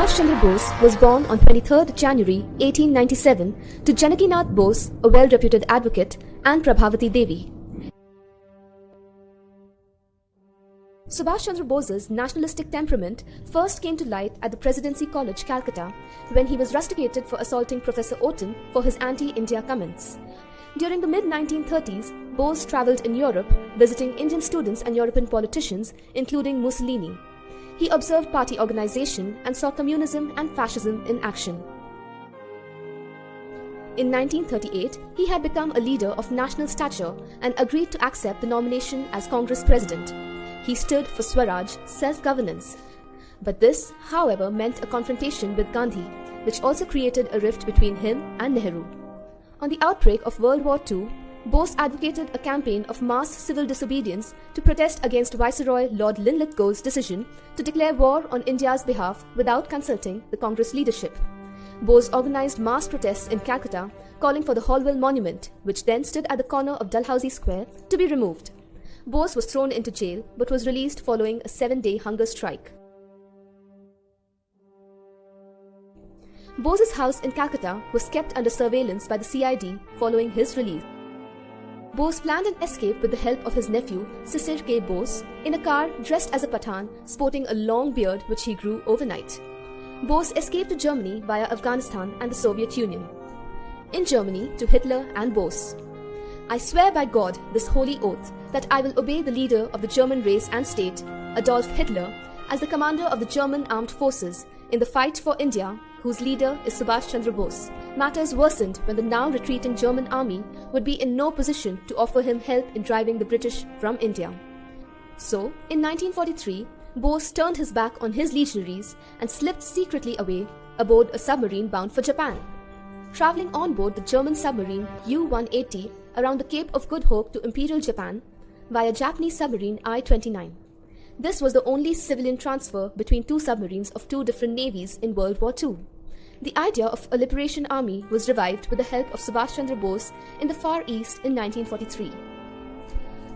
Subhash Chandra Bose was born on 23rd January 1897 to Janakinath Bose, a well-reputed advocate, and Prabhavati Devi. Subhash Chandra Bose's nationalistic temperament first came to light at the Presidency College, Calcutta, when he was rusticated for assaulting Professor Otten for his anti-India comments. During the mid-1930s, Bose travelled in Europe, visiting Indian students and European politicians, including Mussolini. He observed party organization and saw communism and fascism in action. In 1938, he had become a leader of national stature and agreed to accept the nomination as Congress President. He stood for Swaraj, self-governance. But this, however, meant a confrontation with Gandhi, which also created a rift between him and Nehru. On the outbreak of World War II, Bose advocated a campaign of mass civil disobedience to protest against Viceroy Lord Linlithgow's decision to declare war on India's behalf without consulting the Congress leadership. Bose organized mass protests in Calcutta, calling for the Holwell Monument, which then stood at the corner of Dalhousie Square, to be removed. Bose was thrown into jail but was released following a 7-day hunger strike. Bose's house in Calcutta was kept under surveillance by the CID following his release. Bose planned an escape with the help of his nephew, Sisir K. Bose, in a car dressed as a Pathan, sporting a long beard which he grew overnight. Bose escaped to Germany via Afghanistan and the Soviet Union. In Germany, to Hitler and Bose. I swear by God this holy oath that I will obey the leader of the German race and state, Adolf Hitler, as the commander of the German armed forces in the fight for India, whose leader is Subhash Chandra Bose. Matters worsened when the now retreating German army would be in no position to offer him help in driving the British from India. So, in 1943, Bose turned his back on his legionaries and slipped secretly away aboard a submarine bound for Japan. Traveling on board the German submarine U-180 around the Cape of Good Hope to Imperial Japan via Japanese submarine I-29. This was the only civilian transfer between two submarines of two different navies in World War II. The idea of a liberation army was revived with the help of Subhash Chandra Bose in the Far East in 1943.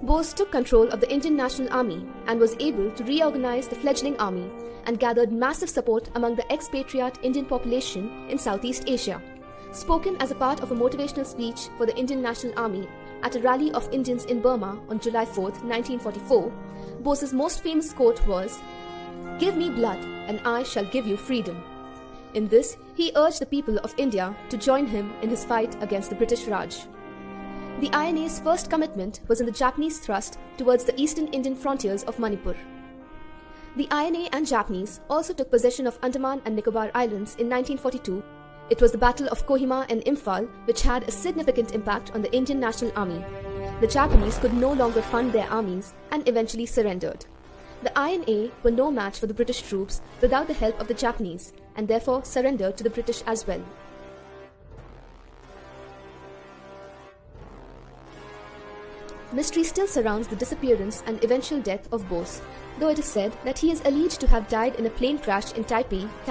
Bose took control of the Indian National Army and was able to reorganize the fledgling army and gathered massive support among the expatriate Indian population in Southeast Asia. Spoken as a part of a motivational speech for the Indian National Army at a rally of Indians in Burma on July 4, 1944, Bose's most famous quote was, "Give me blood and I shall give you freedom." In this, he urged the people of India to join him in his fight against the British Raj. The INA's first commitment was in the Japanese thrust towards the eastern Indian frontiers of Manipur. The INA and Japanese also took possession of Andaman and Nicobar Islands in 1942. It was the Battle of Kohima and Imphal which had a significant impact on the Indian National Army. The Japanese could no longer fund their armies and eventually surrendered. The INA were no match for the British troops without the help of the Japanese and therefore surrendered to the British as well. Mystery still surrounds the disappearance and eventual death of Bose, though it is said that he is alleged to have died in a plane crash in Taipei,